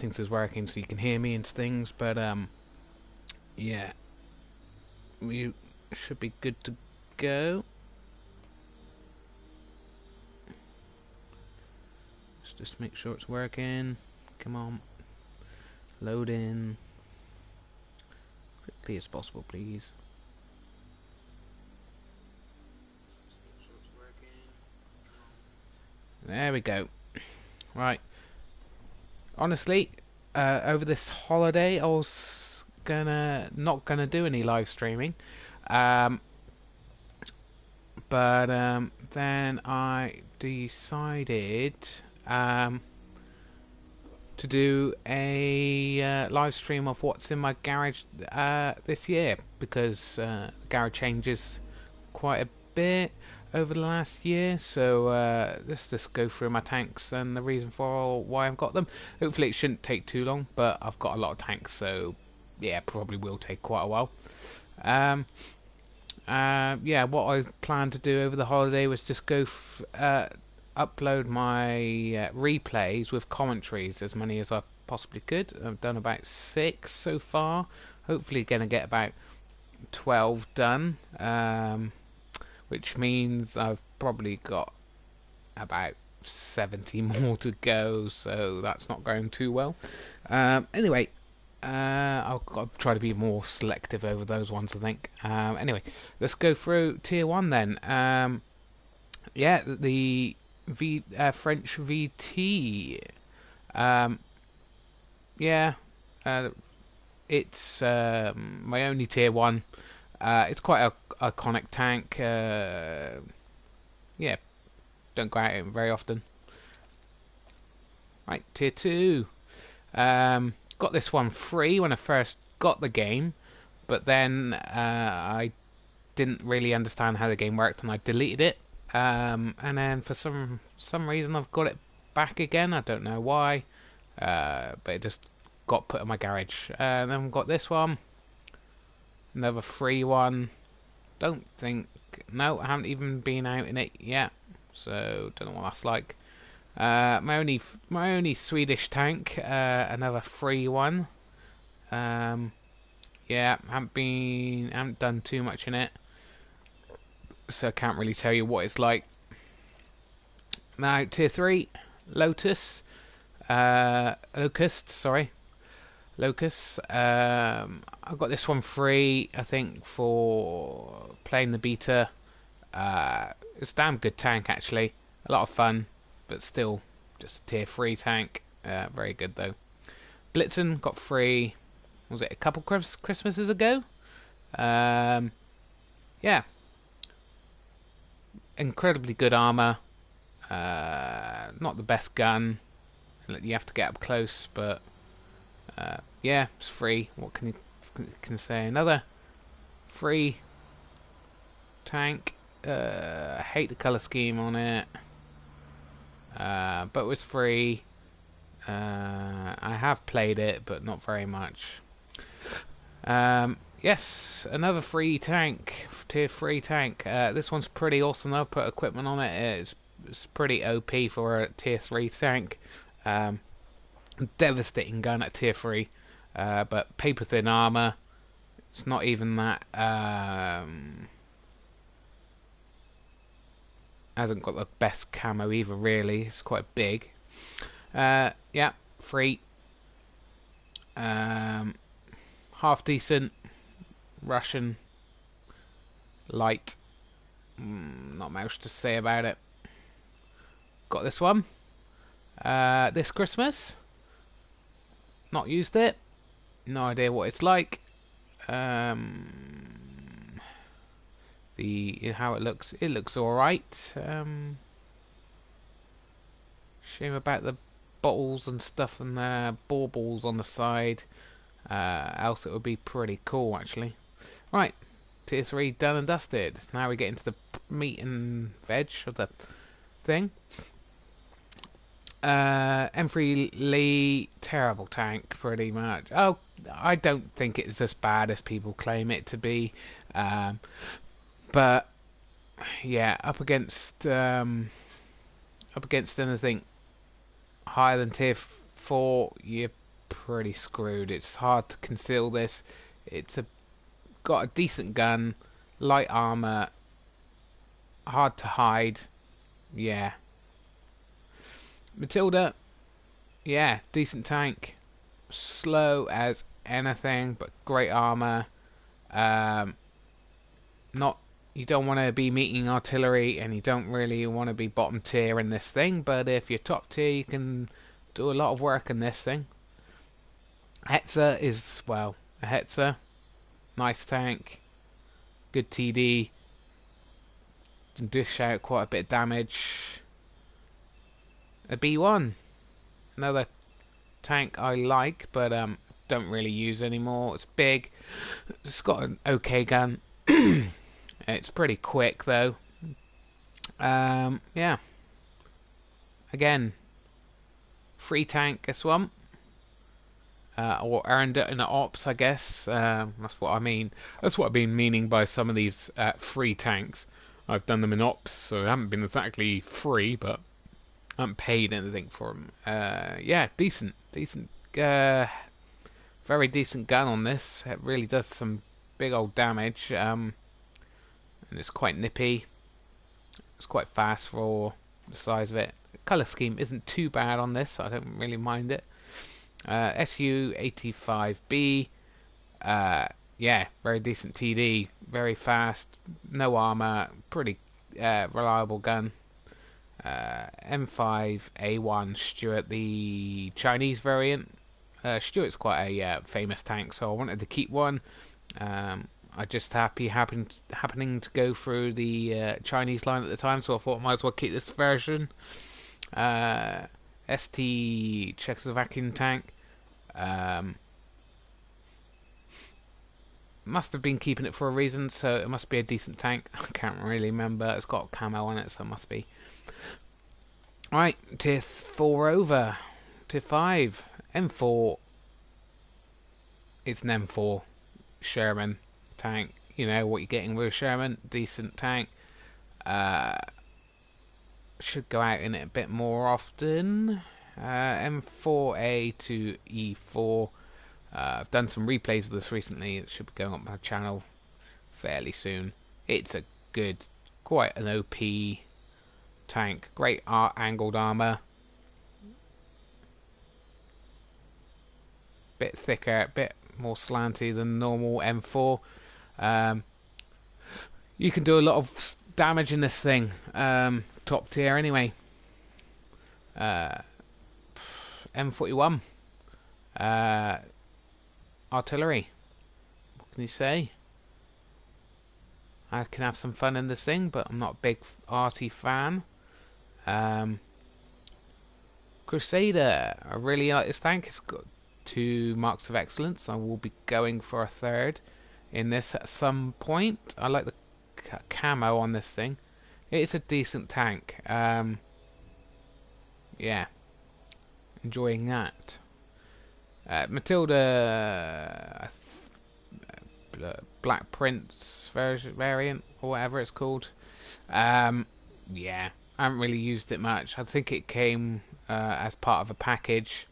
settings is working so you can hear me and things, but yeah, we should be good to go. Let's just make sure it's working. Come on, load in quickly as possible, please. There we go. Right. Honestly, over this holiday, I was not gonna do any live streaming, but then I decided to do a live stream of what's in my garage this year, because the garage changes quite a bit over the last year, so let's just go through my tanks and the reason for why I've got them. Hopefully it shouldn't take too long, but I've got a lot of tanks, so yeah, probably will take quite a while. Yeah, what I planned to do over the holiday was just go upload my replays with commentaries, as many as I possibly could. I've done about 6 so far, hopefully gonna get about 12 done, which means I've probably got about 70 more to go, so that's not going too well. Anyway, I'll try to be more selective over those ones, I think. Anyway, let's go through tier 1 then. Yeah, the French VT. Yeah, it's my only tier 1. It's quite a iconic tank. Yeah, don't go out it very often. Right, tier 2. Got this one free when I first got the game, but then I didn't really understand how the game worked and I deleted it. And then for some reason I've got it back again. I don't know why, but it just got put in my garage. And then we've got this one. Another free one. Don't think... No, I haven't even been out in it yet. So, don't know what that's like. My only Swedish tank. Another free one. Yeah, haven't done too much in it. So I can't really tell you what it's like. Now, tier 3. Locust, sorry. Locust. I got this one free, I think, for playing the beta. It's a damn good tank, actually. A lot of fun, but still just a tier 3 tank. Very good, though. Blitzen got free, was it a couple Christmases ago? Yeah. Incredibly good armor. Not the best gun. You have to get up close, but yeah, it's free. What can you say? Another free tank. I hate the color scheme on it, but it was free. I have played it, but not very much. Yes, another free tank, tier 3 tank. This one's pretty awesome. I've put equipment on it. It's pretty OP for a tier 3 tank. Devastating gun at tier 3, but paper thin armor. It's not even that. Hasn't got the best camo either, really. It's quite big. Yeah, free. Half decent. Russian. Light. Not much to say about it. Got this one. This Christmas. Not used it. No idea what it's like. How it looks. It looks alright. Shame about the bottles and stuff and the baubles on the side. Else it would be pretty cool, actually. Right, tier 3 done and dusted. Now we get into the meat and veg of the thing. M3 Lee, terrible tank, pretty much. Oh, I don't think it's as bad as people claim it to be. But yeah, up against anything higher than tier 4, you're pretty screwed. It's hard to conceal this. It's got a decent gun, light armor, hard to hide. Yeah. Matilda, yeah, decent tank. Slow as anything, but great armor. Um, not You don't want to be meeting artillery, and you don't really want to be bottom tier in this thing. But if you're top tier, you can do a lot of work in this thing. Hetzer is, well, a Hetzer. Nice tank. Good TD. Can dish out quite a bit of damage. A B1. Another tank I like, but don't really use anymore. It's big. It's got an okay gun. It's pretty quick though. Yeah. Again, free tank, this one. Or earned it in the ops, I guess. That's what I mean. That's what I've been meaning by some of these free tanks. I've done them in ops, so they haven't been exactly free, but I haven't paid anything for them. Yeah, decent, very decent gun on this. It really does some big old damage, and it's quite nippy. It's quite fast for the size of it. The colour scheme isn't too bad on this, so I don't really mind it. SU-85B, yeah, very decent TD, very fast, no armor, pretty reliable gun. M5A1 Stuart, the Chinese variant. Stuart's quite a famous tank, so I wanted to keep one. I just happening to go through the Chinese line at the time, so I thought I might as well keep this version. ST Czechoslovakian tank. Must have been keeping it for a reason, so it must be a decent tank. I can't really remember. It's got camo on it, so it must be. Right, tier 4 over. Tier 5. M4. It's an M4 Sherman tank. You know what you're getting with a Sherman. Decent tank. Should go out in it a bit more often. M4A to E4. I've done some replays of this recently. It should be going up my channel fairly soon. It's a good, quite an OP tank. Great angled armor. Bit thicker, bit more slanty than normal M4. You can do a lot of damage in this thing. Top tier anyway. M41. Artillery. What can you say? I can have some fun in this thing, but I'm not a big arty fan. Crusader. I really like this tank. It's got 2 marks of excellence. I will be going for a 3rd in this at some point. I like the camo on this thing. It's a decent tank. Yeah, enjoying that. Matilda Black Prince variant or whatever it's called. Yeah, I haven't really used it much. I think it came as part of a package.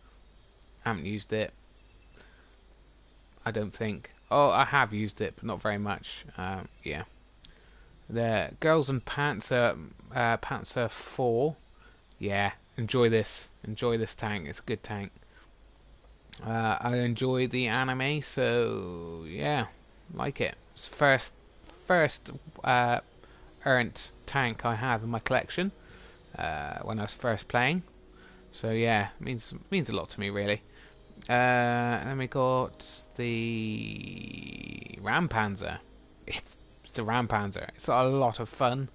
I haven't used it. I don't think. Oh, I have used it, but not very much. Yeah. The Girls and Panzer, Panzer 4. Yeah, enjoy this. Enjoy this tank. It's a good tank. I enjoy the anime, so yeah, like it. It's first earned tank I have in my collection when I was first playing. So yeah, it means a lot to me really. And then we got the Rampanzer. It's a Rampanzer. It's a lot of fun,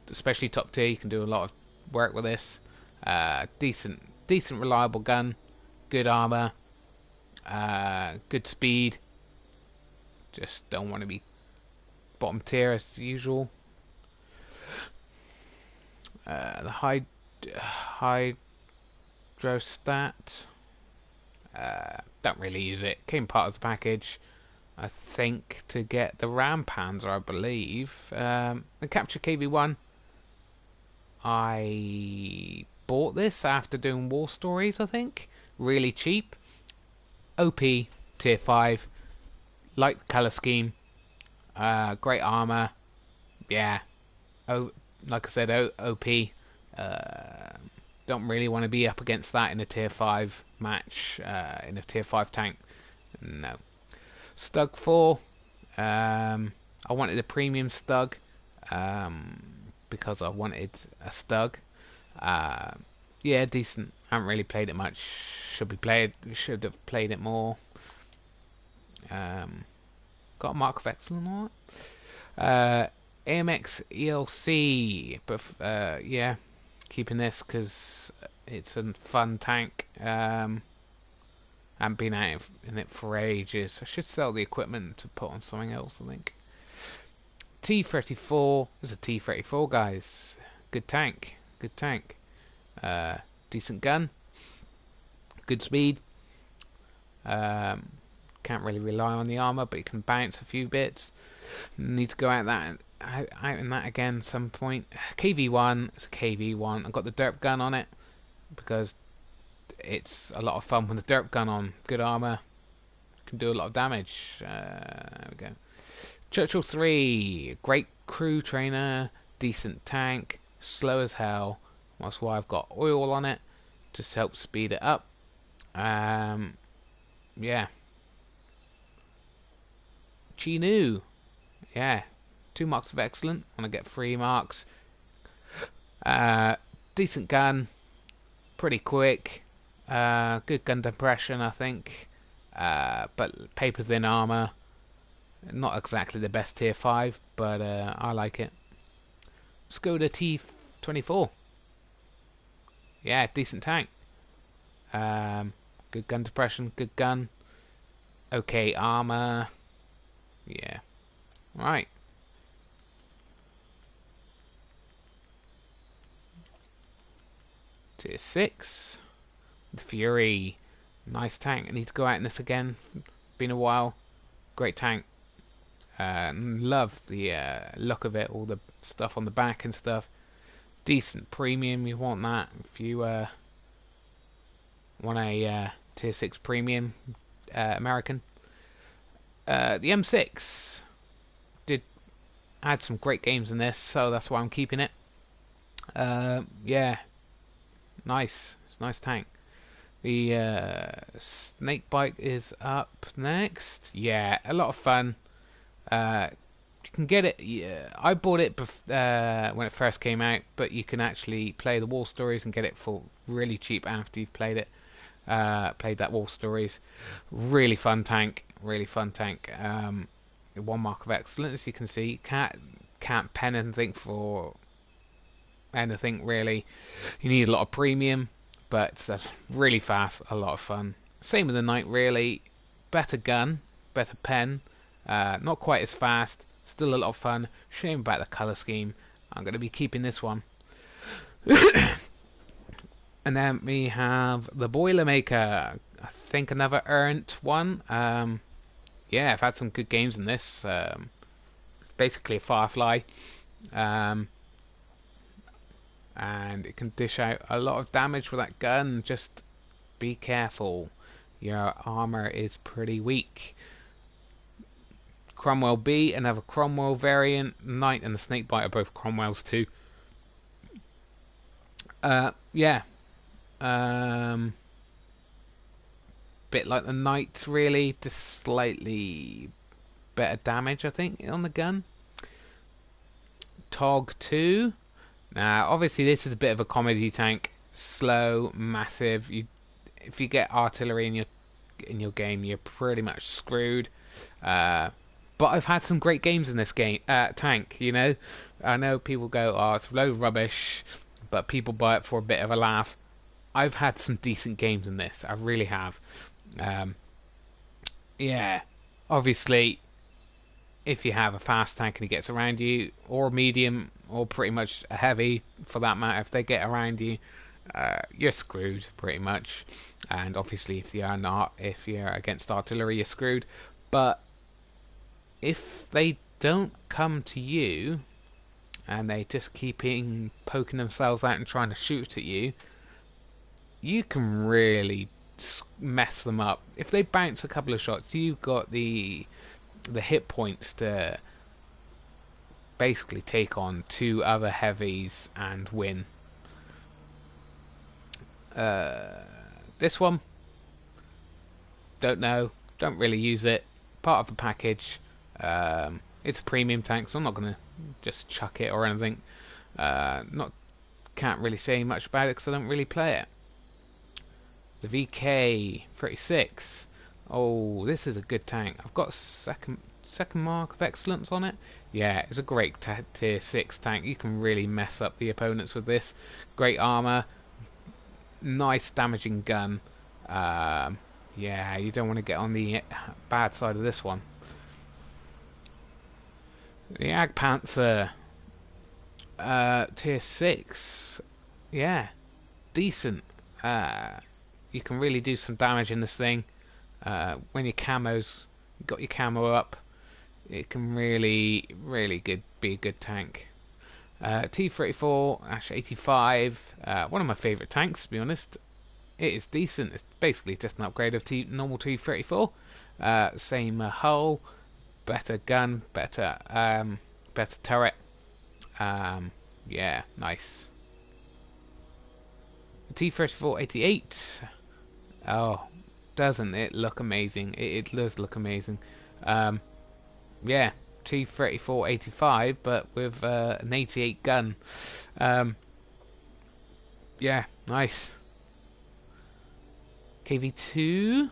especially top tier. You can do a lot of work with this. Decent reliable gun, good armor, good speed. Just don't want to be bottom tier as usual. The Hydrostat. Don't really use it. Came part of the package, I think, to get the Rampanzer, I believe. The Capture KV-1. I bought this after doing War Stories, I think. Really cheap. OP tier 5. Like the colour scheme. Great armour. Yeah. Like I said, OP. Don't really want to be up against that in a tier 5 match. In a tier 5 tank. No. Stug 4. I wanted a premium Stug. Because I wanted a Stug. Yeah, decent. Haven't really played it much. Should have played it more. Got a mark of excellence on it. AMX ELC, but yeah, keeping this because it's a fun tank. Haven't been out in it for ages. I should sell the equipment to put on something else, I think. T-34. There's a T-34, guys. Good tank. Good tank. Decent gun. Good speed. Can't really rely on the armor, but you can bounce a few bits. Need to go out in that again some point. KV1. It's a KV1. I've got the derp gun on it because it's a lot of fun with the derp gun on. Good armor. Can do a lot of damage. There we go. Churchill 3. Great crew trainer. Decent tank. Slow as hell. That's why I've got oil on it. Just help speed it up. Yeah. Chinu. Yeah. 2 marks of excellent. Want to get 3 marks. Decent gun. Pretty quick. Good gun depression, I think. But paper thin armor. Not exactly the best tier 5, but I like it. Let's go to T-24. Yeah, decent tank. Good gun depression, good gun. Okay armor. Yeah. Right. Tier 6. The Fury. Nice tank. I need to go out in this again. Been a while. Great tank. Love the look of it. All the stuff on the back and stuff. Decent premium. You want that if you want a tier 6 premium American. The M6 had some great games in this, so that's why I'm keeping it. Yeah, nice. It's a nice tank. The snake bike is up next. Yeah, a lot of fun. You can get it. Yeah, I bought it when it first came out, but you can actually play the War Stories and get it for really cheap after you've played it. Played that War Stories. Really fun tank. Really fun tank. 1 mark of excellence. You can see can't pen anything for anything really. You need a lot of premium, but it's really fast. A lot of fun. Same with the Knight really. Better gun, better pen. Not quite as fast. Still a lot of fun. Shame about the colour scheme. I'm going to be keeping this one. And then we have the Boilermaker. I think another earned one. Yeah, I've had some good games in this. Basically a Firefly. And it can dish out a lot of damage with that gun. Just be careful. Your armor is pretty weak. Cromwell B, another Cromwell variant. Knight and the Snakebite are both Cromwells too. Yeah. Bit like the Knight really, just slightly better damage I think on the gun. Tog 2. Now obviously this is a bit of a comedy tank. Slow, massive. If you get artillery in your game, you're pretty much screwed. But I've had some great games in this game tank, you know. I know people go, oh, it's low rubbish, but people buy it for a bit of a laugh. I've had some decent games in this. I really have. Yeah, obviously, if you have a fast tank and he gets around you, or a medium, or pretty much a heavy, for that matter, if they get around you, you're screwed pretty much. And obviously, if you're against artillery, you're screwed. But if they don't come to you and they just keep poking themselves out and trying to shoot at you, you can really mess them up. If they bounce a couple of shots, you've got the hit points to basically take on 2 other heavies and win. This one, don't know, don't really use it. Part of the package. It's a premium tank, so I'm not gonna just chuck it or anything. Can't really say much about it because I don't really play it. The VK36. Oh, this is a good tank. I've got second mark of excellence on it. Yeah, it's a great tier 6 tank. You can really mess up the opponents with this. Great armor, nice damaging gun. Yeah, you don't want to get on the bad side of this one. The Jagdpanzer, tier 6. Yeah, decent. You can really do some damage in this thing. When your camos, you got your camo up, it can really be a good tank. T-34-85, one of my favourite tanks, to be honest. It is decent. It's basically just an upgrade of normal T-34. Same hull, better gun, better turret. Yeah, nice. T-34-88. Oh, doesn't it look amazing? It does look amazing. Yeah, T-34-85, but with an 88 gun. Yeah, nice. KV2.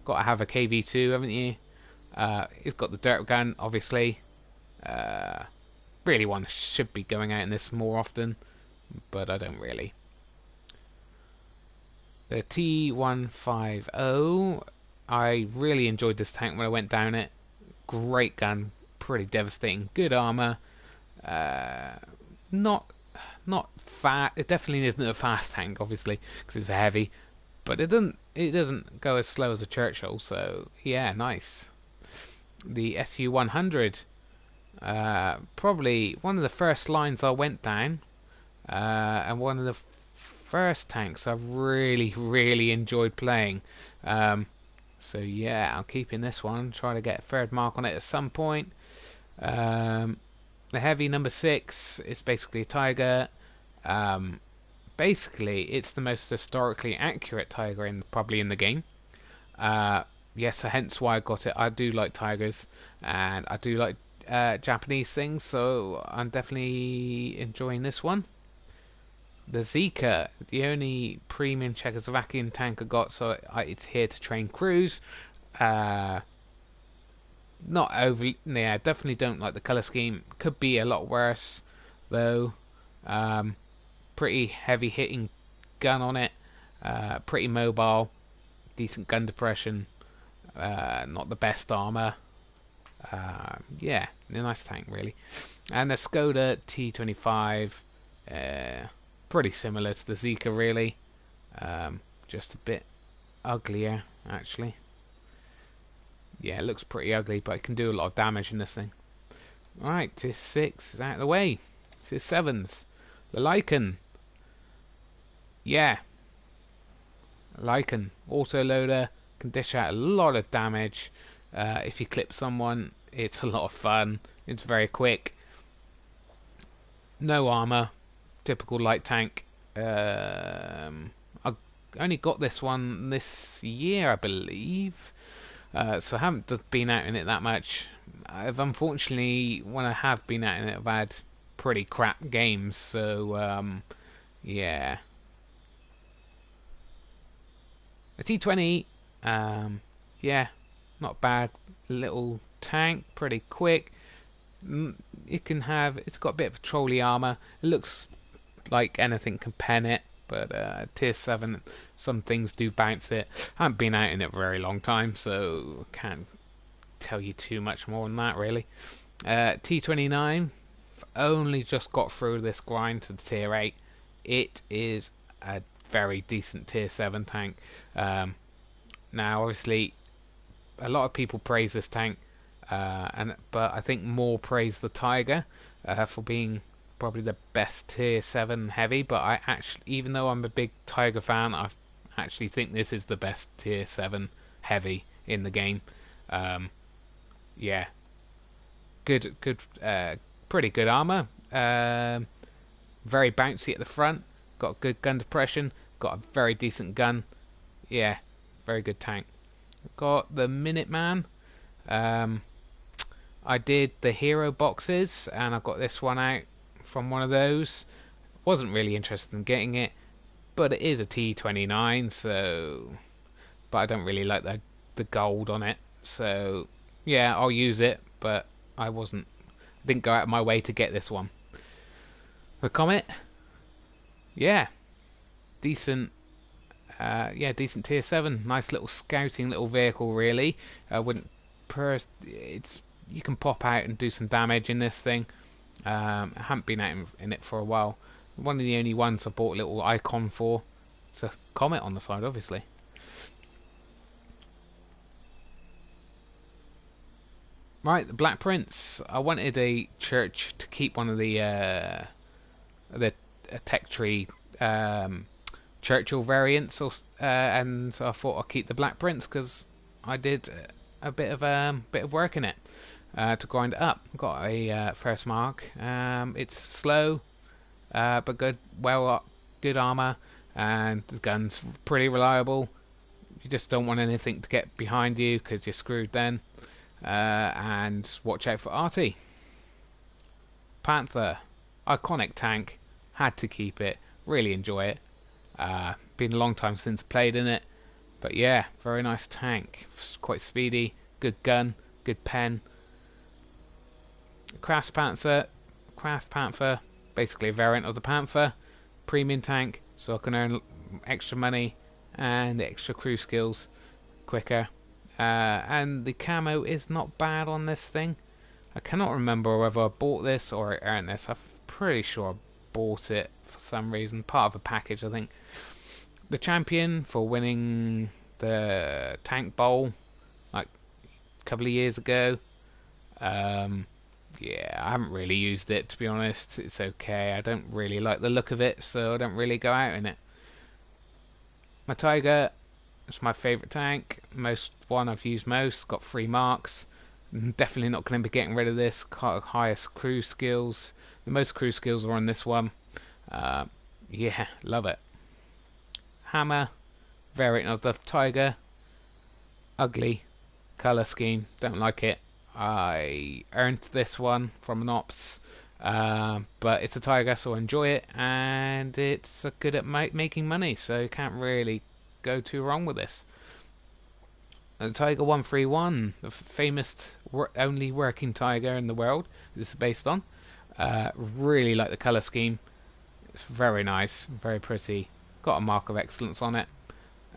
Gotta have a KV2, haven't you? It's got the dirt gun, obviously. Really should be going out in this more often, but I don't really. The T150. I really enjoyed this tank when I went down it. Great gun, pretty devastating. Good armor. Not fast. It definitely isn't a fast tank, obviously, because it's a heavy. But it doesn't go as slow as a Churchill. So yeah, nice. The SU-100. Probably one of the first lines I went down, and one of the first tanks I've really enjoyed playing. So yeah, I'm keeping this one. Try to get a third mark on it at some point. The heavy number 6 is basically a Tiger. Basically, it's the most historically accurate Tiger probably in the game. Yes, so hence why I got it. I do like Tigers, and I do like Japanese things, so I'm definitely enjoying this one. The Zika, the only premium Czechoslovakian tank I got, so it's here to train crews. Not overly, yeah, definitely don't like the colour scheme. Could be a lot worse, though. Pretty heavy hitting gun on it. Pretty mobile, decent gun depression. Not the best armor. Yeah, a nice tank really. And the Skoda T25. Pretty similar to the Zika really, just a bit uglier actually. Yeah, it looks pretty ugly, but it can do a lot of damage in this thing. Alright, tier 6 is out of the way. Tier 7s. The Lycan. Yeah. Lycan. Autoloader. Can dish out a lot of damage. If you clip someone, it's a lot of fun. It's very quick. No armor. Typical light tank. I only got this one this year, I believe. So I haven't been out in it that much. Unfortunately, when I have been out in it, I've had pretty crap games. So yeah. A T20. Yeah, not bad. Little tank, pretty quick. It's got a bit of trolley armor. It looks like anything can pen it, but tier 7, some things do bounce it. I haven't been out in it for a very long time, so can't tell you too much more than that really. T29, only just got through this grind to the tier 8. It is a very decent tier 7 tank. Now obviously a lot of people praise this tank, but I think more praise the Tiger for being probably the best tier 7 heavy. But I actually, even though I'm a big Tiger fan, I actually think this is the best tier 7 heavy in the game. Um, yeah, good, pretty good armor. Very bouncy at the front. Got good gun depression. Got a very decent gun. Yeah, very good tank. Got the Minuteman. Um, I did the hero boxes, and I got this one out from one of those. Wasn't really interested in getting it, but it is a T29, so. But I don't really like the gold on it, so yeah, I'll use it. But I didn't go out of my way to get this one. The Comet, yeah, decent. Yeah, decent tier 7. Nice little scouting little vehicle, really. Wouldn't it's you can pop out and do some damage in this thing. I haven't been out in it for a while. One of the only ones I bought a little icon for. It's a comet on the side, obviously. Right, the Black Prince. I wanted a church to keep one of the tech tree Churchill variants, and so I thought I'd keep the Black Prince because I did a bit of work in it to grind it up. Got a first mark. It's slow, but good, good armor, and the gun's pretty reliable. You just don't want anything to get behind you because you're screwed then. And watch out for Artie. Panther, iconic tank. Had to keep it. Really enjoy it. Been a long time since played in it, but yeah, very nice tank. Quite speedy, good gun, good pen. Craft Panther, basically a variant of the Panther. Premium tank, so I can earn extra money and extra crew skills quicker. And the camo is not bad on this thing. I cannot remember whether I bought this or I earned this. I'm pretty sure I bought it for some reason, part of a package I think. The champion for winning the tank bowl like a couple of years ago. Yeah, I haven't really used it, to be honest. It's okay. I don't really like the look of it, so I don't really go out in it. My Tiger, it's my favourite tank. One I've used most. Got 3 marks. Definitely not going to be getting rid of this. Highest crew skills. The most crew skills are on this one. Yeah, love it. Hammer, variant of the Tiger. Ugly colour scheme. Don't like it. I earned this one from an ops. But it's a Tiger, so I enjoy it. And it's good at making money, so you can't really go too wrong with this. The Tiger 131, the famous only working Tiger in the world this is based on. Really like the colour scheme. It's very nice, very pretty. Got a mark of excellence on it.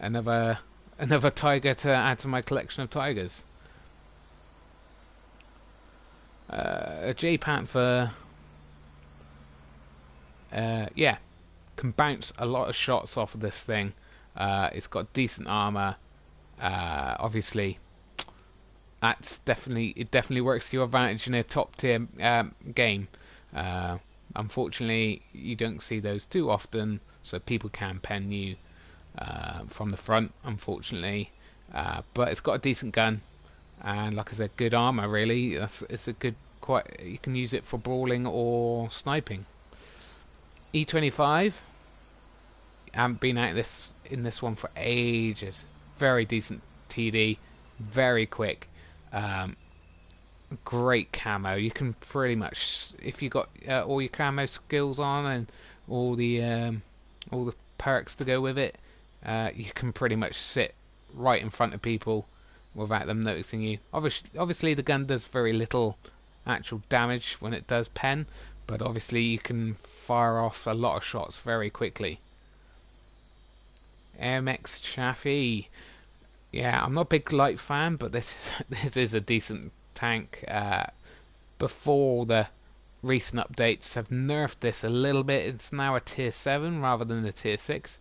Another Tiger to add to my collection of Tigers. A J Panther, yeah, can bounce a lot of shots off of this thing. It's got decent armor. Obviously, it definitely works to your advantage in a top tier game. Unfortunately, you don't see those too often, so people can pen you from the front, unfortunately. But it's got a decent gun, and like I said, good armor. Really, it's a good. You can use it for brawling or sniping. E25. I haven't been out in this one for ages. Very decent TD, very quick. Great camo. You can pretty much, if you got all your camo skills on and all the perks to go with it, you can pretty much sit right in front of people without them noticing you. Obviously the gun does very little actual damage when it does pen, but obviously you can fire off a lot of shots very quickly. MX Chaffee. Yeah, I'm not a big light fan, but this is a decent tank. Before the recent updates have nerfed this a little bit. It's now a tier 7 rather than a tier 6.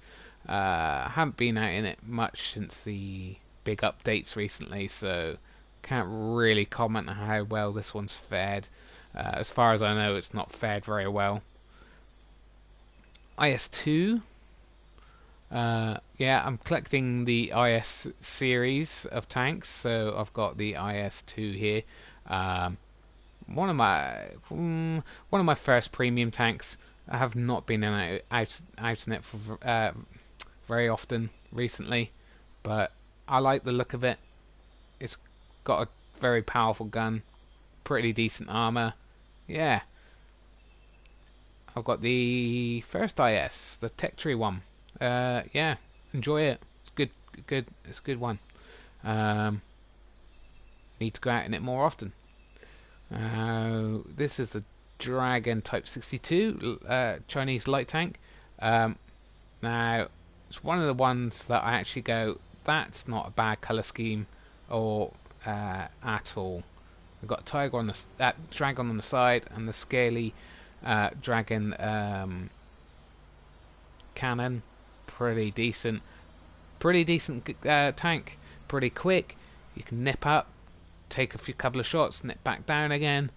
I haven't been out in it much since the big updates recently, so can't really comment on how well this one's fared. As far as I know, it's not fared very well. IS-2. Yeah, I'm collecting the IS series of tanks, so I've got the IS-2 here. Um, one of my first premium tanks. I have not been out in it for very often recently, but I like the look of it. It's got a very powerful gun, pretty decent armor. Yeah, I've got the first IS, the Tech Tree one. Yeah, enjoy it. It's good, good. It's a good one. Um, Need to go out in it more often. This is the Dragon Type 62 Chinese light tank. Now, it's one of the ones that I actually go, that's not a bad color scheme or at all. We've got tiger on the dragon on the side and the scaly dragon cannon. Pretty decent tank. Pretty quick. You can nip up, take a couple of shots, nip back down again.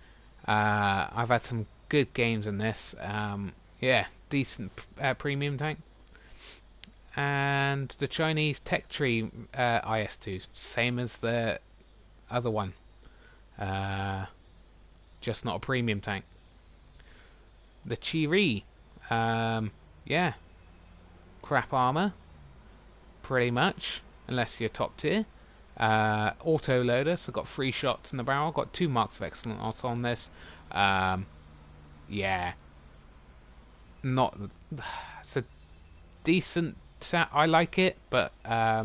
I've had some good games in this. Yeah, decent premium tank. And the Chinese Tech Tree IS-2, same as the other one, just not a premium tank. The Chiri, yeah, crap armor, pretty much, unless you're top tier. Auto loader, so got 3 shots in the barrel. Got 2 marks of excellence on this. Yeah, not. It's a decent. I like it, but I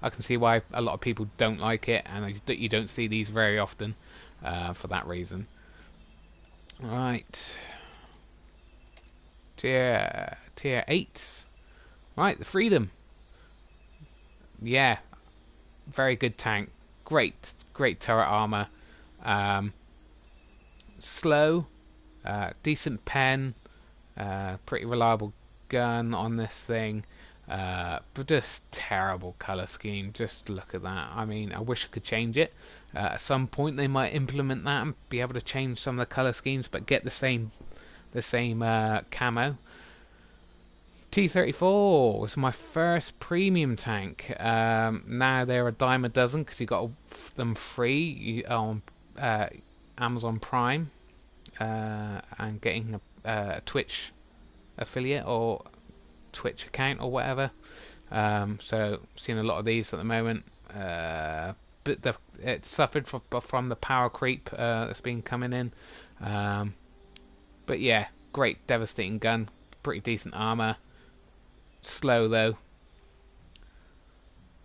can see why a lot of people don't like it, and you don't see these very often for that reason. Right, tier 8. Right, the Freedom. Yeah, very good tank. Great turret armor. Slow, decent pen, pretty reliable gun on this thing. But just terrible color scheme. Just look at that. I mean, I wish I could change it. At some point, they might implement that and be able to change some of the color schemes, but get the same camo. T-34 was my first premium tank. Now they're a dime a dozen because you got them free on Amazon Prime and getting a Twitch affiliate or Twitch account or whatever. So seeing a lot of these at the moment. But it suffered from the power creep that's been coming in. But yeah, great devastating gun, pretty decent armor. Slow though.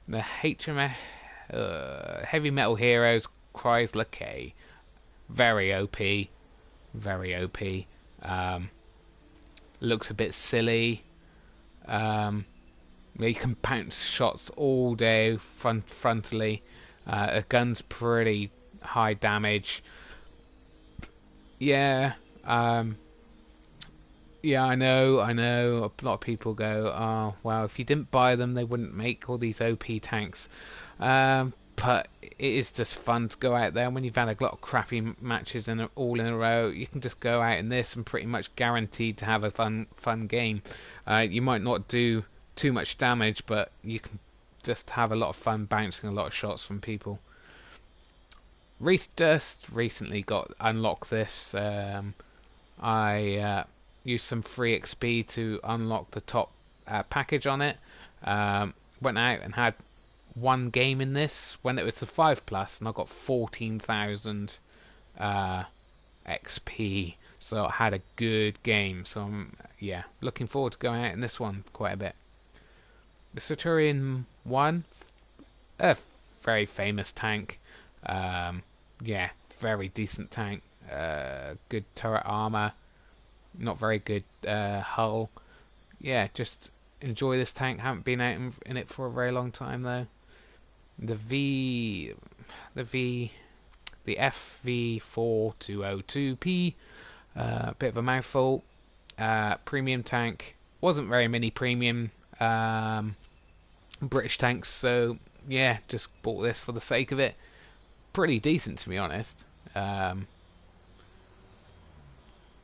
The HMF Heavy Metal Heroes Chrysler K, very OP, very OP. Looks a bit silly. You can bounce shots all day frontally. A gun's pretty high damage. Yeah. Yeah, I know. A lot of people go, oh, well, if you didn't buy them, they wouldn't make all these OP tanks. But it is just fun to go out there. When you've had a lot of crappy matches all in a row, you can just go out in this and pretty much guaranteed to have a fun game. You might not do too much damage, but you can just have a lot of fun bouncing a lot of shots from people. Just recently got unlocked this. I used some free XP to unlock the top package on it. Went out and had one game in this when it was the 5+, and I got 14,000 XP. So I had a good game. So I'm looking forward to going out in this one quite a bit. The Centurion 1, a very famous tank. Yeah, very decent tank. Good turret armor. Not very good hull. Yeah, just enjoy this tank. Haven't been out in it for a very long time though. The FV4202P. Bit of a mouthful. Premium tank. Wasn't very many premium British tanks, so yeah, just bought this for the sake of it. Pretty decent, to be honest.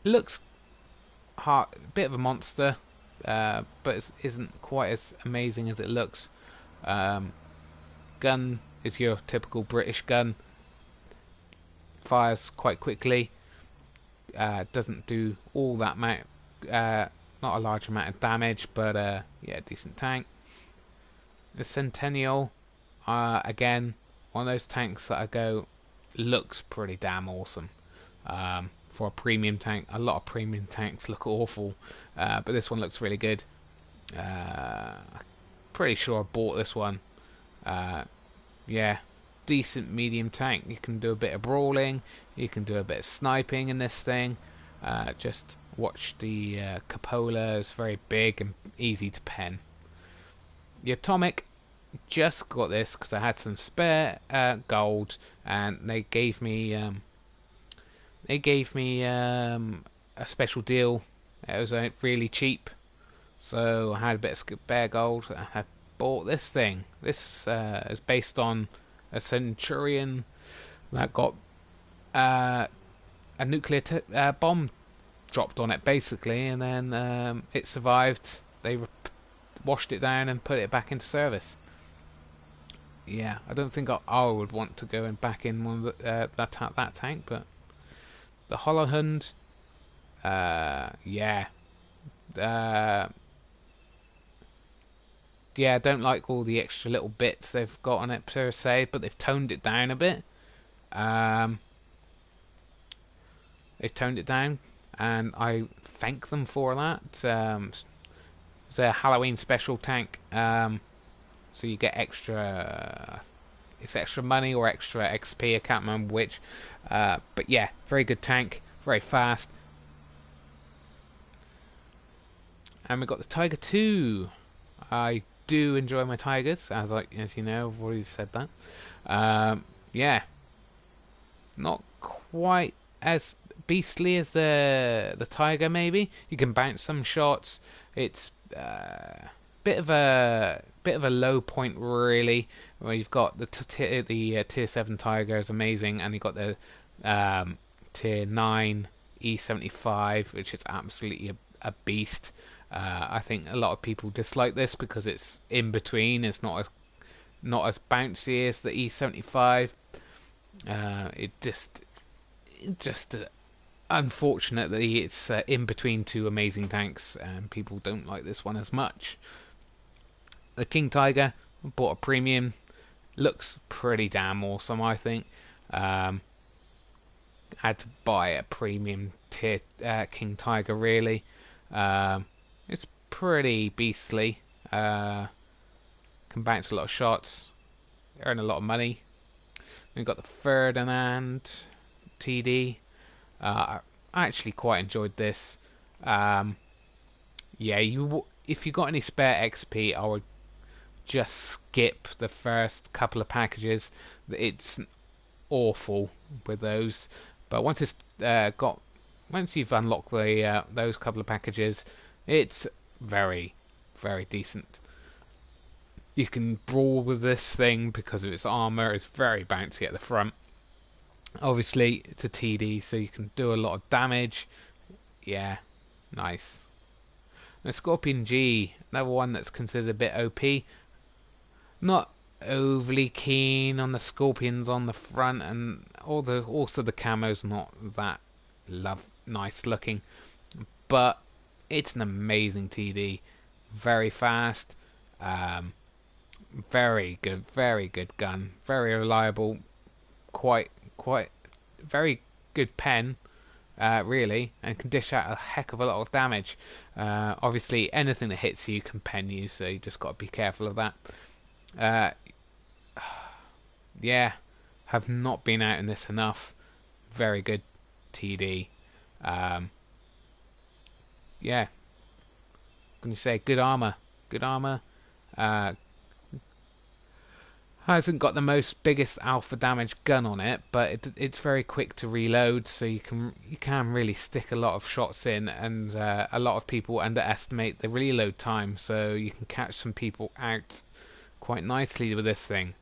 Looks hard, bit of a monster. but it isn't quite as amazing as it looks. Um, gun is your typical British gun, fires quite quickly, doesn't do all that amount, not a large amount of damage, but yeah, decent tank. The Centennial, again, one of those tanks that I go, looks pretty damn awesome. For a premium tank, a lot of premium tanks look awful, but this one looks really good. Pretty sure I bought this one. Yeah, decent medium tank. You can do a bit of brawling, you can do a bit of sniping in this thing. Just watch the cupola, it's very big and easy to pen. The Atomic, just got this because I had some spare gold, and they gave me a special deal. It was really cheap, so I had a bit of spare gold. I bought this thing. This is based on a Centurion that got a nuclear bomb dropped on it, basically, and then it survived. They washed it down and put it back into service. Yeah, I don't think I would want to go and back in one of the, that tank, but the Holohund, yeah. Yeah, I don't like all the extra little bits they've got on it per se, but they've toned it down a bit. They've toned it down, and I thank them for that. It's a Halloween special tank, so you get extra. It's extra money or extra XP. I can't remember which, but yeah, very good tank, very fast. And we got the Tiger 2. I do enjoy my Tigers, as you know, I've already said that. Yeah, not quite as beastly as the Tiger. Maybe you can bounce some shots. It's bit of a low point, really, where you've got the tier 7 Tiger is amazing, and you've got the tier 9 E75, which is absolutely a beast. I think a lot of people dislike this because it's in between. It's not as bouncy as the E75. It just unfortunately it's in between two amazing tanks, and people don't like this one as much. The King Tiger, bought a premium, looks pretty damn awesome, I think. Had to buy a premium tier King Tiger, really. It's pretty beastly. Can bounce a lot of shots, earn a lot of money. We've got the Ferdinand TD. I actually quite enjoyed this. Yeah, if you got any spare XP, I would just skip the first couple of packages. It's awful with those, but once you've unlocked the those couple of packages, it's very, very decent. You can brawl with this thing because of its armor. It's very bouncy at the front. Obviously, it's a TD, so you can do a lot of damage. Yeah, nice. The Scorpion G, another one that's considered a bit OP. Not overly keen on the Scorpions on the front, and also the camo's not that nice looking. But it's an amazing TD. Very fast. Very good gun. Very reliable. Quite very good pen, really, and can dish out a heck of a lot of damage. Obviously, anything that hits you can pen you, so you just got to be careful of that. Yeah, have not been out in this enough. Very good TD. Yeah, can you say good armor? Good armor. Hasn't got the biggest alpha damage gun on it, but it's very quick to reload, so you can really stick a lot of shots in, and a lot of people underestimate the reload time, so you can catch some people out quite nicely with this thing.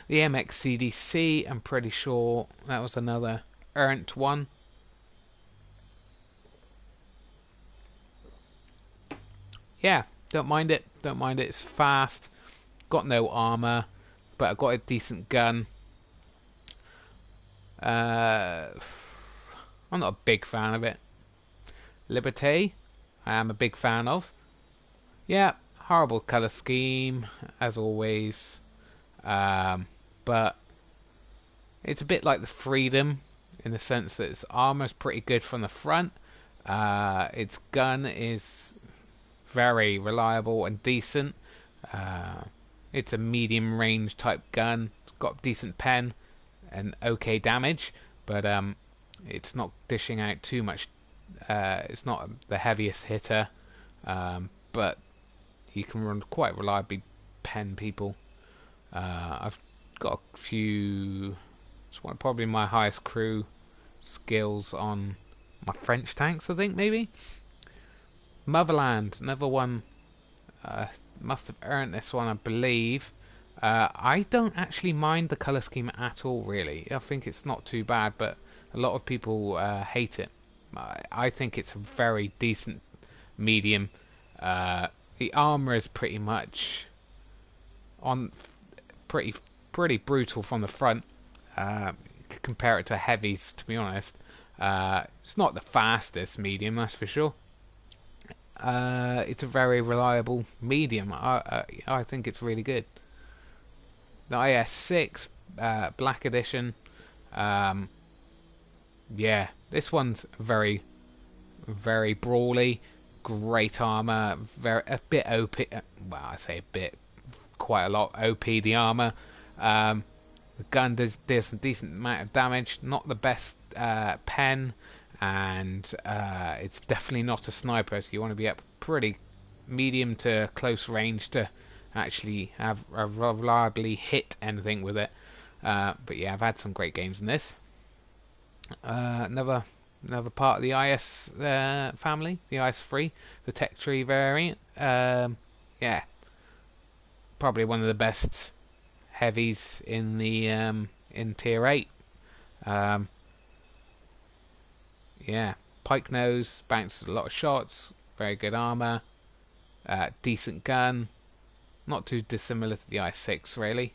The MX-CDC, I'm pretty sure that was another errant one. yeah, don't mind it. Don't mind it. It's fast. Got no armor, but I've got a decent gun. Uh, I'm not a big fan of it. Liberté, I am a big fan of. Yeah, horrible color scheme as always, but it's a bit like the Freedom in the sense that its armor's pretty good from the front. Its gun is very reliable and decent. Uh, it's a medium range type gun. It's got decent pen and okay damage, but it's not dishing out too much. It's not the heaviest hitter, but you can run quite reliably pen people. I've got a few. It's probably my highest crew skills on my French tanks, I think, maybe. Motherland, another one. Must have earned this one, I believe. I don't actually mind the colour scheme at all, really. I think it's not too bad, but a lot of people hate it. I think it's a very decent medium. The armour is pretty much on pretty brutal from the front. Compare it to heavies, to be honest. It's not the fastest medium, that's for sure. It's a very reliable medium. I think it's really good. The IS-6 Black Edition. Yeah, this one's very brawly. Great armor. A bit OP. Well, I say a bit, quite a lot OP. The armor. The gun does a decent amount of damage. Not the best pen, and it's definitely not a sniper. So you want to be up pretty medium to close range to actually have reliably hit anything with it. But yeah, I've had some great games in this. Another part of the IS family, the IS-3, the Tech Tree variant. Yeah, probably one of the best heavies in the in Tier 8. Yeah, pike nose, bounces a lot of shots, very good armor, decent gun, not too dissimilar to the IS-6 really.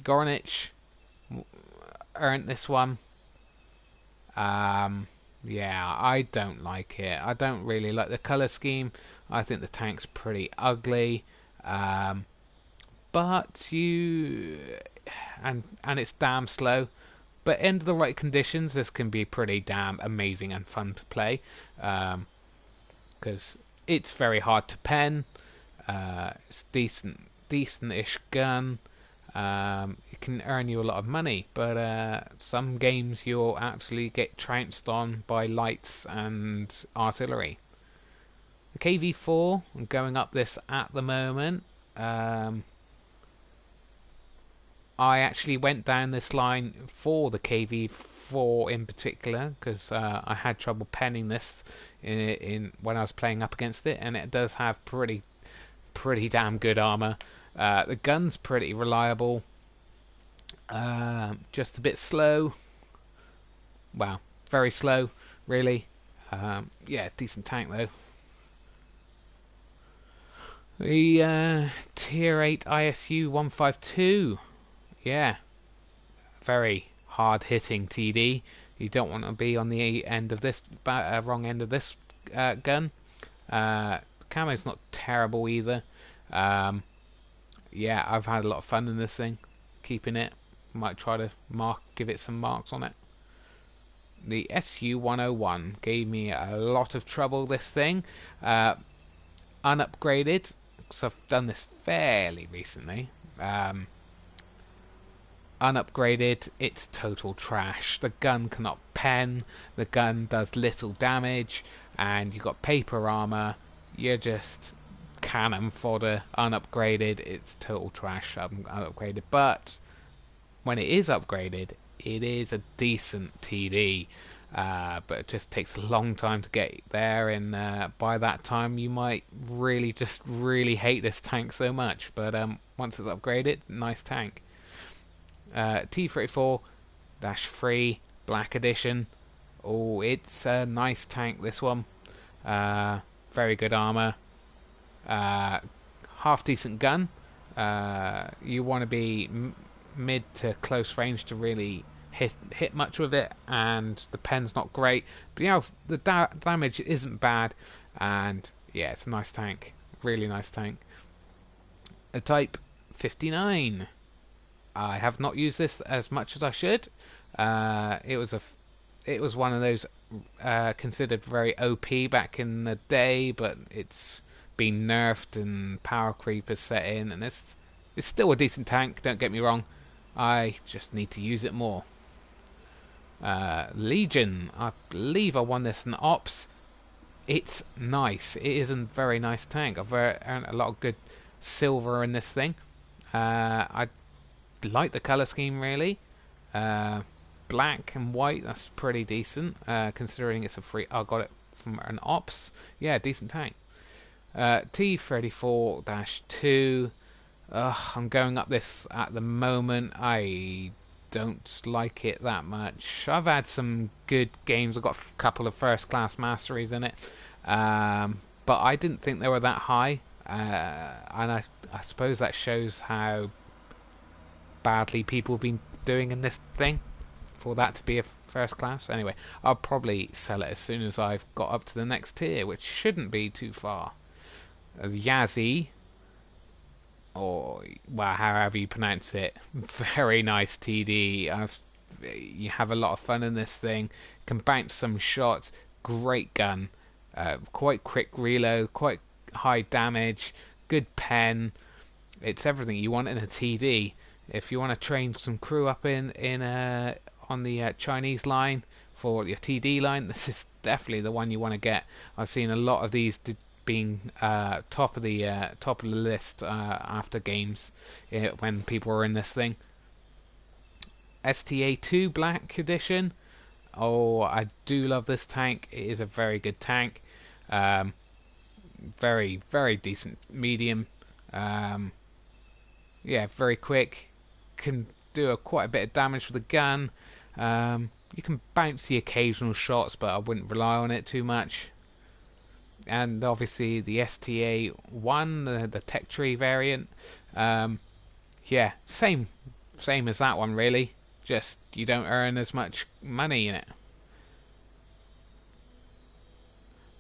Gornich earned this one. Yeah, I don't like it. I don't really like the color scheme. I think the tank's pretty ugly. But and it's damn slow. But under the right conditions, this can be pretty damn amazing and fun to play. Because it's very hard to pen. It's decent-ish gun. It can earn you a lot of money, but some games you'll absolutely get trounced on by lights and artillery. The KV-4, I'm going up this at the moment. I actually went down this line for the KV-4 in particular because I had trouble penning this in when I was playing up against it, and it does have pretty damn good armor. The gun's pretty reliable. Just a bit slow. Well, very slow, really. Yeah, decent tank though. The Tier 8 ISU 152. Yeah, very hard-hitting TD. You don't want to be on the end of this, wrong end of this gun. Camo's not terrible either. Yeah, I've had a lot of fun in this thing, keeping it. Might try to give it some marks on it. The SU-101 gave me a lot of trouble. This thing, unupgraded, because I've done this fairly recently. Unupgraded, it's total trash. The gun cannot pen, the gun does little damage, and you've got paper armor. You're just cannon fodder. Unupgraded, it's total trash. Unupgraded, but when it is upgraded, it is a decent TD. But it just takes a long time to get there, and by that time you might really hate this tank so much. But once it's upgraded, nice tank. T-34-3 Black Edition. Oh, it's a nice tank, this one. Very good armor. Uh, half decent gun. You want to be mid to close range to really hit much with it, and the pen's not great, but you know the damage isn't bad, and yeah, it's a nice tank, really nice tank. A Type 59. I have not used this as much as I should. It was one of those considered very OP back in the day, but it's been nerfed and power creep has set in, and it's still a decent tank. Don't get me wrong. I just need to use it more. Legion. I believe I won this in Ops. It's nice. It is a very nice tank. I've earned a lot of good silver in this thing. I like the color scheme really. Black and white, that's pretty decent, considering it's a free. I got it from an Ops. Yeah, decent tank. T34-2. I'm going up this at the moment. I don't like it that much. I've had some good games. I've got a couple of first class masteries in it, but I didn't think they were that high, and I suppose that shows how badly people have been doing in this thing for that to be a first class. Anyway, I'll probably sell it as soon as I've got up to the next tier, which shouldn't be too far. Yazzie, or well, however you pronounce it, very nice TD. You have a lot of fun in this thing. Can bounce some shots. Great gun. Quite quick reload. Quite high damage. Good pen. It's everything you want in a TD. If you want to train some crew up on the Chinese line for your TD line, this is definitely the one you want to get. I've seen a lot of these being top of the list after games when people are in this thing. STA2 Black Edition. Oh, I do love this tank. It is a very good tank. Very, very decent medium. Yeah, very quick. Can do quite a bit of damage with the gun. You can bounce the occasional shots, but I wouldn't rely on it too much. And obviously the STA1, the tech tree variant. Yeah, same as that one really. Just you don't earn as much money in it.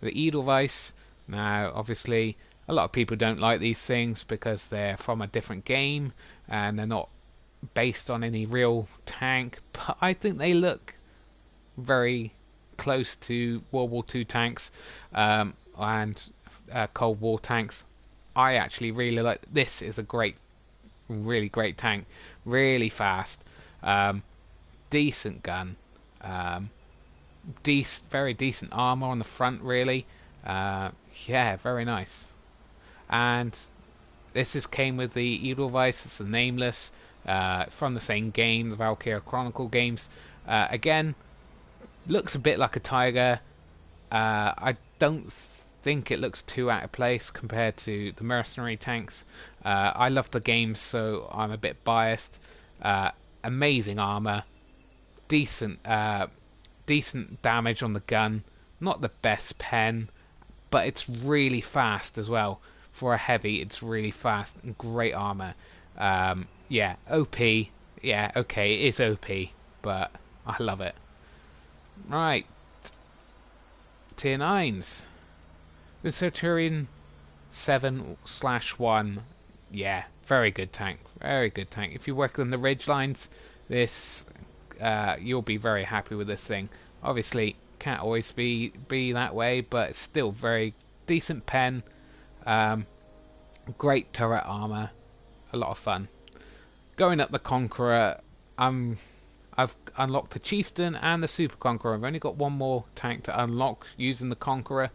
The Edelweiss. Now, obviously, a lot of people don't like these things because they're from a different game and they're not based on any real tank. But I think they look very close to World War II tanks and Cold War tanks. I actually really like this. Is a really great tank, really fast, decent gun, very decent armor on the front, really. Yeah, very nice. And this came with the Edelweiss. It's the Nameless, from the same game, the Valkyria Chronicle games. Again, looks a bit like a Tiger. I don't think it looks too out of place compared to the mercenary tanks. I love the games, so I'm a bit biased. Amazing armor, decent damage on the gun. Not the best pen, but it's really fast as well. For a heavy, it's really fast and great armor. Yeah, OP. Yeah, okay, it is OP, but I love it. Right, tier 9s. The Centurion 7/1. Yeah, very good tank. Very good tank. If you work on the ridge lines, this you'll be very happy with this thing. Obviously, can't always be that way, but it's still very decent pen. Great turret armor. A lot of fun. Going up the Conqueror, I've unlocked the Chieftain and the Super Conqueror. I've only got one more tank to unlock using the Conqueror.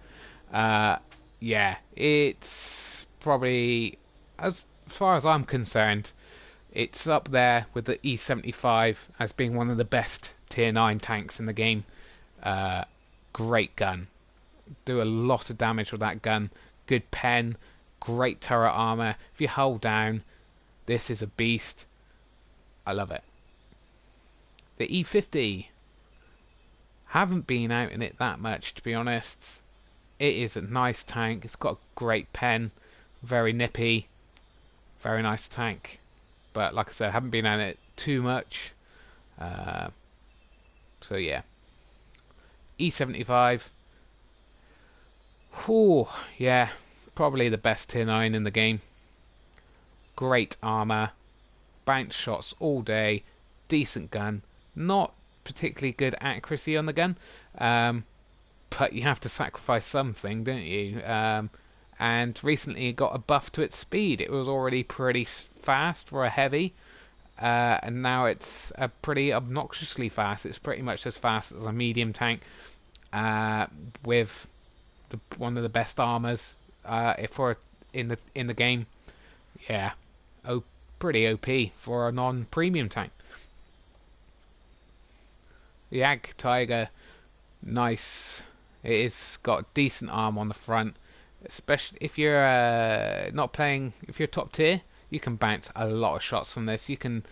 Yeah, it's probably, as far as I'm concerned, it's up there with the E75 as being one of the best tier 9 tanks in the game. Great gun. Do a lot of damage with that gun. Good pen. Great turret armor. If you hold down, this is a beast. I love it. The E50. Haven't been out in it that much, to be honest. It is a nice tank. It's got a great pen. very nippy, very nice tank. But like I said, I haven't been at it too much. Uh, so yeah, E75. Whew, yeah, probably the best tier 9 in the game. Great armor, bounce shots all day, decent gun, not particularly good accuracy on the gun, but you have to sacrifice something, don't you? And recently it got a buff to its speed. It was already pretty fast for a heavy, and now it's a pretty obnoxiously fast. It's pretty much as fast as a medium tank, with one of the best armors for in the game. Yeah, pretty OP for a non-premium tank. The Ag Tiger, nice. It is got decent arm on the front, especially if you're not playing. If you're top tier, you can bounce a lot of shots from this. You can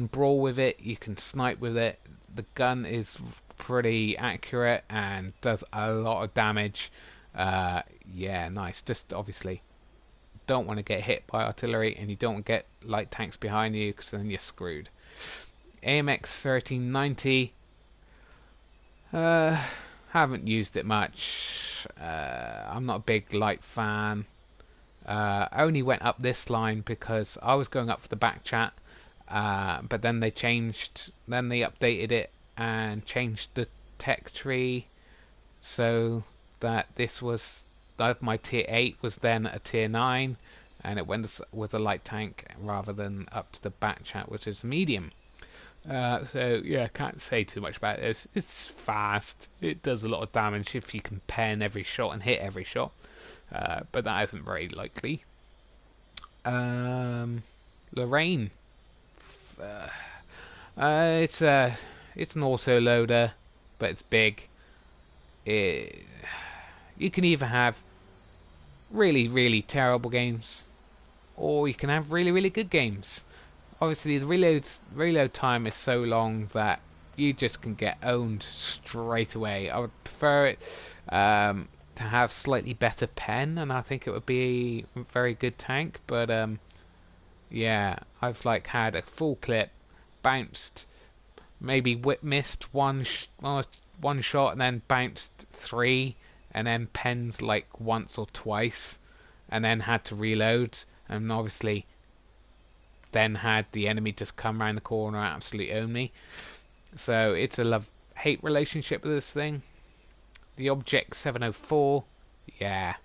brawl with it. You can snipe with it. The gun is pretty accurate and does a lot of damage. Yeah, nice. Just obviously don't want to get hit by artillery, and you don't get light tanks behind you, because then you're screwed. AMX 1390. Haven't used it much. I'm not a big light fan. I only went up this line because I was going up for the back chat, but then they updated it and changed the tech tree so that this was my tier 8 was then a tier 9, and it was a light tank rather than up to the back chat, which is medium. So yeah, can't say too much about this. It's fast. It does a lot of damage if you can pen every shot and hit every shot, but that isn't very likely. Lorraine. It's an auto loader, but it's big. You can either have really, really terrible games, or you can have really, really good games. Obviously, the reload time is so long that you just can get owned straight away. I would prefer it to have slightly better pen, and I think it would be a very good tank. But yeah, I've had a full clip, bounced, maybe missed one shot, and then bounced 3, and then pens once or twice, and then had to reload, and obviously then had the enemy just come around the corner and absolutely own me. So it's a love-hate relationship with this thing. The Object 704, yeah,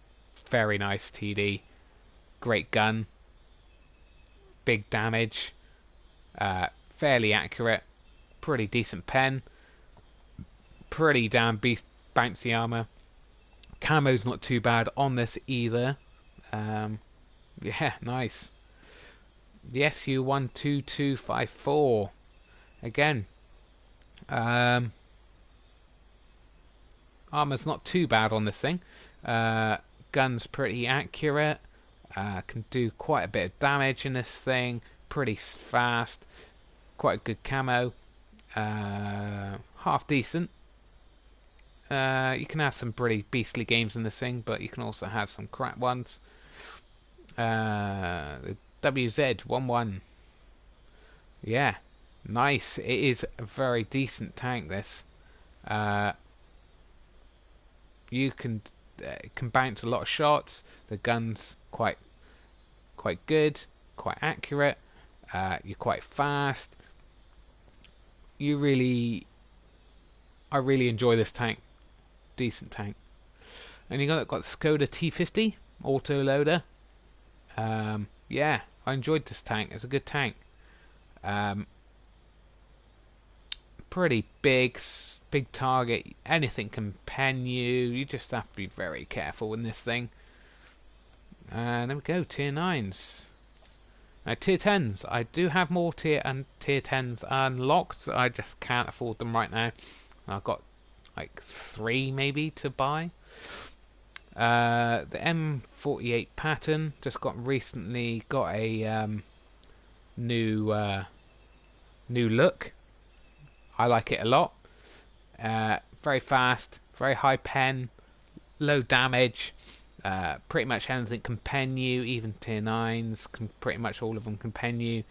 very nice TD, great gun, big damage, fairly accurate, pretty decent pen, pretty damn bouncy armor. Camo's not too bad on this either. Yeah, nice. The SU-12254. Again, armor's not too bad on this thing. Gun's pretty accurate. Can do quite a bit of damage in this thing. Pretty fast. Quite a good camo. Half decent. You can have some pretty beastly games in this thing, but you can also have some crap ones. The WZ-11. Yeah, nice. It is a very decent tank, this. You can bounce a lot of shots. The gun's quite good, quite accurate. You're quite fast. I really enjoy this tank. Decent tank. And you got the Skoda T50 auto loader. Yeah, I enjoyed this tank. It's a good tank. Pretty big target. Anything can pen you. You just have to be very careful in this thing. And there we go, tier 9s. Now tier 10s. I do have more tier 10s unlocked. I just can't afford them right now. I've got 3 maybe to buy. The M48 pattern just recently got a new look. I like it a lot. Very fast, very high pen, low damage. Pretty much anything can pen you, even tier 9s, pretty much all of them can pen you.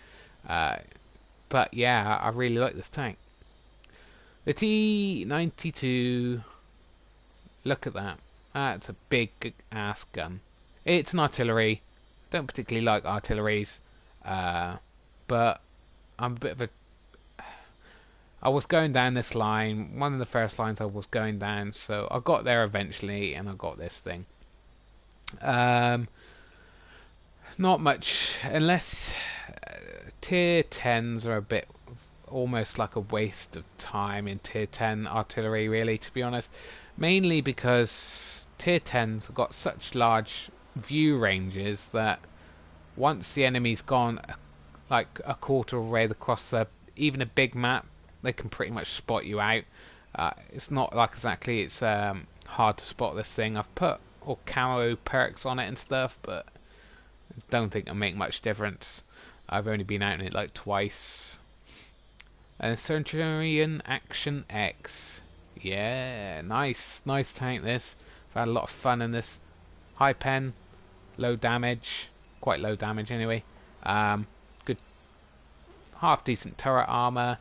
But yeah, I really like this tank. The T92, look at that. That's a big ass gun. It's an artillery. Don't particularly like artilleries, but I'm a bit of a... I was going down this line, one of the first lines I was going down, so I got there eventually, and I got this thing. Not much, unless tier 10s are a bit almost like a waste of time in tier 10 artillery, really, to be honest. Mainly because tier 10s have got such large view ranges that once the enemy's gone like a quarter of the way across even a big map, they can pretty much spot you out. It's not like exactly it's hard to spot this thing. I've put all camo perks on it and stuff, but I don't think it'll make much difference. I've only been out in it like twice. And Centurion Action X. Yeah, nice tank this. I've had a lot of fun in this. High pen, low damage, quite low damage anyway. Good, half decent turret armor.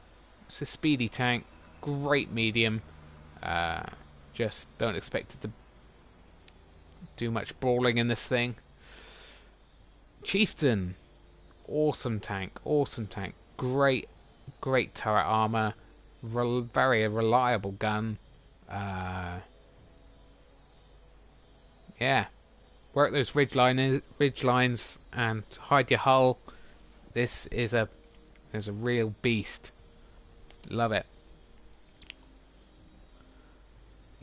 It's a speedy tank, great medium. Just don't expect it to do much brawling in this thing. Chieftain, awesome tank, great turret armor, very reliable gun. Yeah, work those ridge lines and hide your hull. This is a real beast. Love it.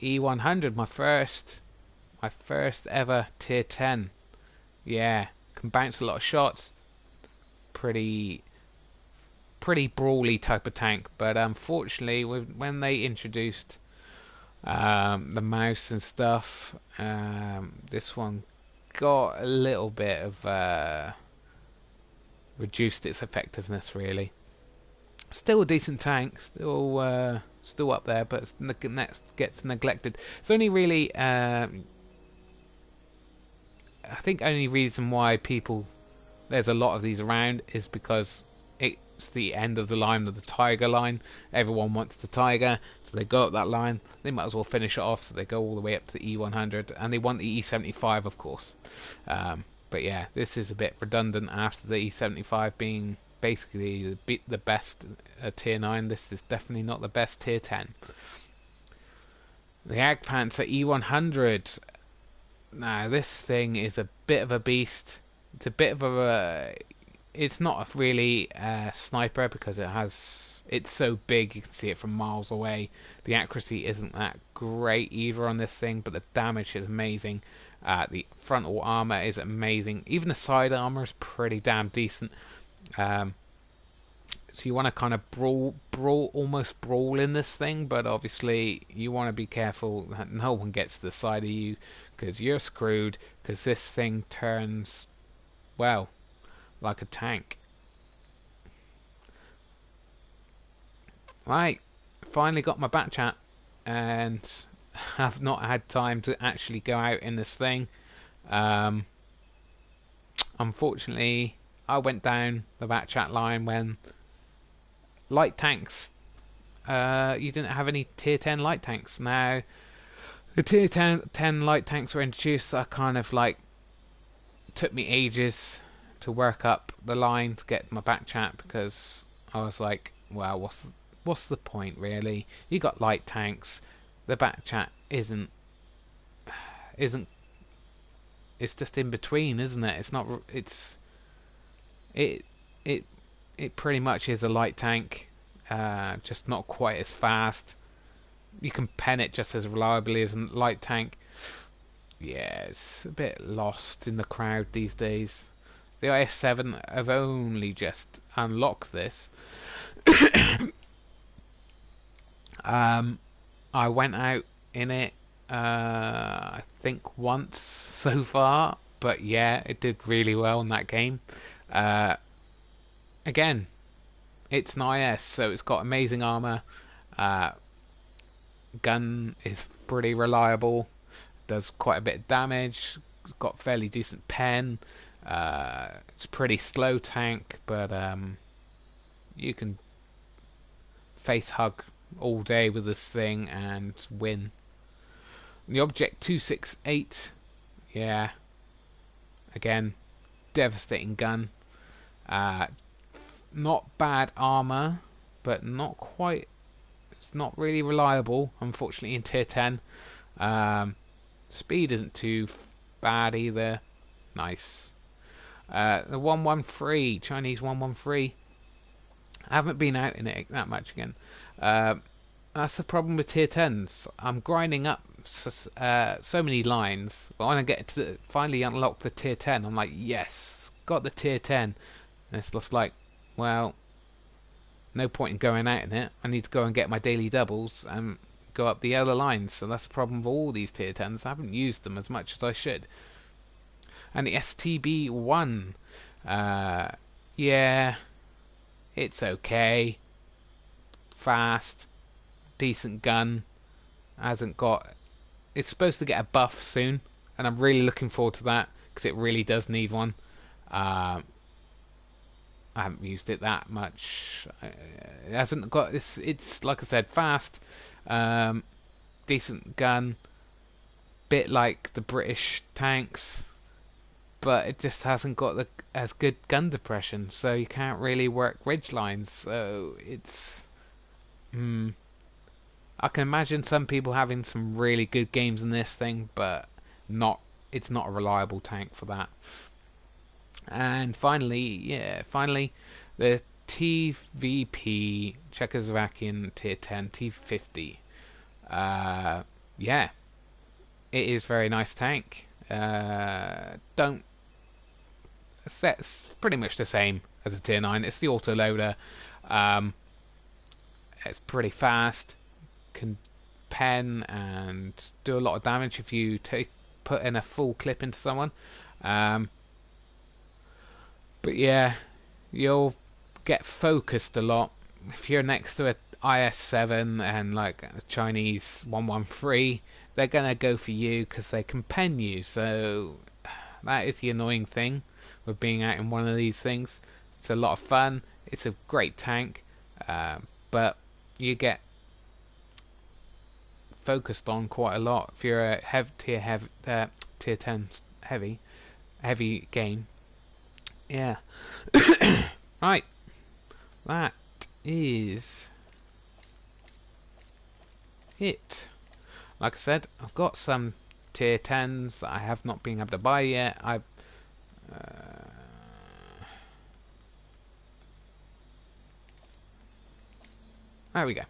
E100, my first ever tier 10. Yeah, can bounce a lot of shots. Pretty brawly type of tank, but unfortunately when they introduced the mouse and stuff, this one got a little bit of reduced its effectiveness, really. Still a decent tank, still up there, but next gets neglected. It's only really I think only reason why there's a lot of these around is because it's the end of the line of the Tiger line. Everyone wants the Tiger, so they go up that line. They might as well finish it off, so they go all the way up to the E100, and they want the E75, of course. But yeah, this is a bit redundant after the E75 being basically the best tier 9. This is definitely not the best tier 10. The Jagdpanzer E100. Now this thing is a bit of a beast. It's a bit of a... It's not really a sniper because it's so big you can see it from miles away. The accuracy isn't that great either on this thing, but the damage is amazing. The frontal armor is amazing. Even the side armor is pretty damn decent. So you want to kind of almost brawl in this thing, but obviously you want to be careful that no one gets to the side of you, because you're screwed, because this thing turns, well, like a tank. Right, finally got my back chat, and I've not had time to actually go out in this thing. Unfortunately, I went down the back chat line when light tanks, you didn't have any tier 10 light tanks. Now the tier 10 light tanks were introduced. I kind of like took me ages to work up the line to get my back chat, because I was like, well, what's the point, really? You got light tanks, the back chat isn't it's just in between, isn't it? It's not, it pretty much is a light tank, just not quite as fast. You can pen it just as reliably as a light tank. Yeah, it's a bit lost in the crowd these days. The IS-7 have only just unlocked this. I went out in it, I think once so far, but yeah, it did really well in that game. Again, it's an IS, so it's got amazing armor. Gun is pretty reliable, does quite a bit of damage, got fairly decent pen. It's a pretty slow tank, but you can face hug all day with this thing and win. The Object 268, yeah, again, devastating gun. Not bad armor, but not quite. It's not really reliable, unfortunately, in tier 10. Speed isn't too bad either. Nice. The 113, Chinese 113. I haven't been out in it that much again. That's the problem with tier 10s. I'm grinding up so many lines. But when I get to finally unlock the tier 10, I'm like, yes, got the tier 10. And it's just like, well, no point in going out in it. I need to go and get my daily doubles and go up the other lines. So that's the problem with all these tier 10s. I haven't used them as much as I should. And the STB1, yeah, it's okay. Fast, decent gun. Hasn't got. It's supposed to get a buff soon, and I'm really looking forward to that because it really does need one. I haven't used it that much. It hasn't got this. It's like I said, fast, decent gun, bit like the British tanks, but it just hasn't got the as good gun depression, so you can't really work ridge lines. So it's, I can imagine some people having some really good games in this thing, but it's not a reliable tank for that. And finally, the TVP Czechoslovakian Tier 10 T50. Yeah, it is very nice tank. Don't. It's pretty much the same as a Tier 9. It's the autoloader. It's pretty fast. Can pen and do a lot of damage if you put in a full clip into someone. But yeah, you'll get focused a lot. If you're next to a IS-7 and like a Chinese 113, they're gonna go for you because they can pen you. So that is the annoying thing with being out in one of these things. It's a lot of fun. It's a great tank, but you get focused on quite a lot if you're a tier 10 heavy game. Yeah. Right. That is it. Like I said, I've got some tier 10s that I have not been able to buy yet. There we go.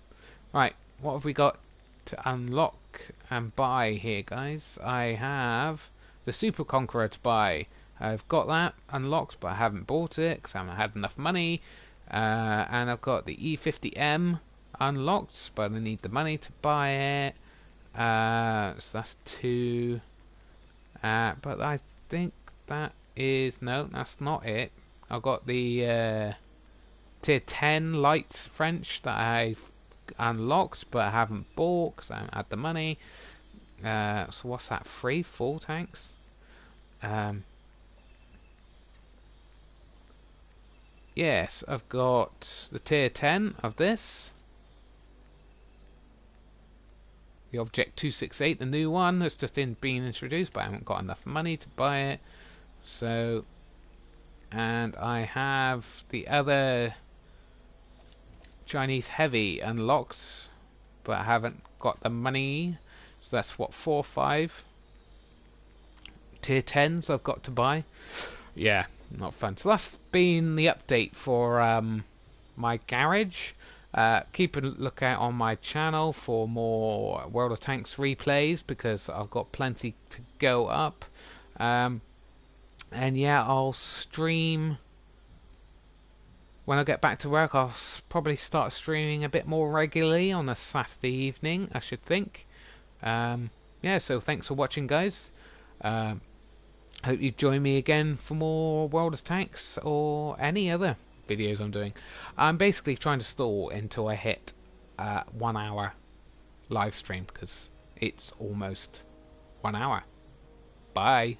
Right, what have we got to unlock and buy here, guys? I have the Super Conqueror to buy. I've got that unlocked, but I haven't bought it because I haven't had enough money. And I've got the E50M unlocked, but I need the money to buy it. So that's 2. But I think that is... No, that's not it. I've got the Tier 10 Light French that I've unlocked, but I haven't bought because I haven't had the money. So what's that? 4 tanks? Yes, I've got the tier 10 of this. The Object 268, the new one that's just been introduced, but I haven't got enough money to buy it. So, and I have the other Chinese heavy unlocked, but I haven't got the money. So that's what, 4 or 5 tier 10s I've got to buy. Yeah, not fun. So that's been the update for my garage. Keep a lookout on my channel for more World of Tanks replays because I've got plenty to go up. And yeah, I'll stream when I get back to work. I'll probably start streaming a bit more regularly on a Saturday evening, I should think. Yeah, so thanks for watching, guys. Hope you join me again for more World of Tanks or any other videos I'm doing. I'm basically trying to stall until I hit 1 hour live stream because it's almost 1 hour. Bye.